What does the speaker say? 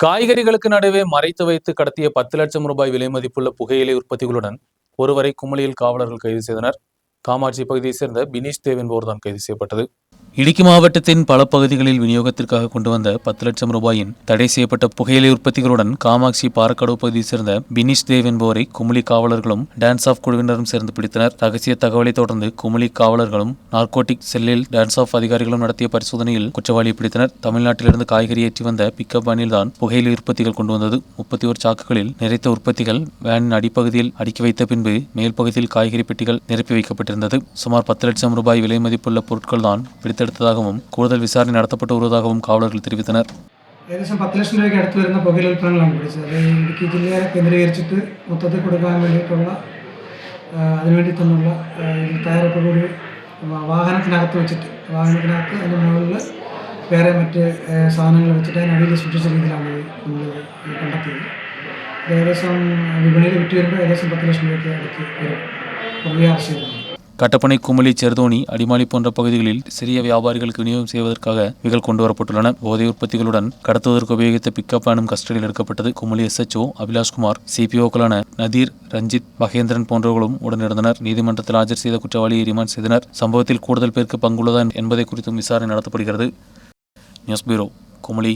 காய்கறிகளுக்கு நடுவே மறைத்து வைத்து கடத்திய 10 லட்சம் ரூபாய் விலை மதிப்புள்ள புகையிலை உற்பத்திகளுடன் ஒருவரை குமளியில் காவலர்கள் கைது செய்தனர். காமாட்சி பகுதியைச் சேர்ந்த பினீஷ் தேவ் என்பவர்தான் கைது செய்யப்பட்டது. இடுக்கி மாவட்டத்தின் பல பகுதிகளில் விநியோகத்திற்காக கொண்டு வந்த 10 லட்சம் ரூபாயின் தடை செய்யப்பட்ட புகையிலை உற்பத்திகளுடன் காமாட்சி பாரக்கடவு பகுதியைச் சேர்ந்த பினீஷ் தேவ் என்பவரை குமுளி காவலர்களும் டான்ஸ் ஆஃப் குழுவினரும் சேர்ந்து பிடித்தனர். ரகசிய தகவலை தொடர்ந்து குமுளி காவலர்களும் நார்கோட்டிக் செல்லில் டான்ஸ் ஆஃப் அதிகாரிகளும் நடத்திய பரிசோதனையில் குற்றவாளியை பிடித்தனர். தமிழ்நாட்டிலிருந்து காய்கறி ஏற்றி வந்த பிக்கப் வேனில் தான் புகையிலை உற்பத்திகள் கொண்டு வந்தது. 31 சாக்குகளில் நிறைத்த உற்பத்திகள் வேனின் அடிப்பகுதியில் அடுக்கி வைத்த பின்பு மேல் பகுதியில் காய்கறி பெட்டிகள் நிரப்பி வைக்கப்பட்டிருந்தது. சுமார் 10 லட்சம் ரூபாய் விலை மதிப்புள்ள பொருட்கள் தான் எடுத்ததாகவும் கூடுதல் விசாரணை நடத்தப்பட்டு வருவதாகவும் காவலர்கள் தெரிவித்தனர். ഏകദേശം 10 ലക്ഷം രൂപയ്ക്ക് അടുത്ത് വരുന്ന പുകയില ഉൽപ്പന്നങ്ങളാണ് പിടിച്ചത്. അത് ഇടുക്കി ജില്ലയെ കേന്ദ്രീകരിച്ചിട്ട് മൊത്തത്തിൽ കൊടുക്കാൻ വേണ്ടിയിട്ടുള്ള അതിനുവേണ്ടി തന്നുള്ള തയ്യാറെടുപ്പ് കൂടി വാഹനത്തിനകത്ത് വെച്ചിട്ട് അതിൻ്റെ മുകളിൽ വേറെ മറ്റ് സാധനങ്ങൾ വെച്ചിട്ട് അതിനടിയിൽ സൂക്ഷിച്ച രീതിയിലാണ് നമ്മൾ കണ്ടെത്തിയത്. ഏകദേശം വിപണിയിൽ വിറ്റ് വരുമ്പോൾ ഏകദേശം 10 ലക്ഷം രൂപയ്ക്ക് അടുത്ത് വരും. പുതിയ ആവശ്യമാണ്. கட்டப்பனை, குமளி, செருதோணி, அடிமாலி போன்ற பகுதிகளில் சிறிய வியாபாரிகளுக்கு விநியோகம் செய்வதற்காக இவைகள் கொண்டு வரப்பட்டுள்ளன. போதை உற்பத்திகளுடன் கடத்துவதற்கு உபயோகித்த பிக்கப் வேனும் கஸ்டடியில் எடுக்கப்பட்டது. குமளி SHO அபிலாஷ்குமார், CPOக்களான நதீர், ரஞ்சித், மகேந்திரன் போன்றவர்களும் உடனிருந்தனர். நீதிமன்றத்தில் ஆஜர் செய்த குற்றவாளியை ரிமாண்ட் செய்தனர். சம்பவத்தில் கூடுதல் பேருக்கு பங்குள்ளதா என்பதை குறித்தும் விசாரணை நடத்தப்படுகிறது. News bureau, Kumily.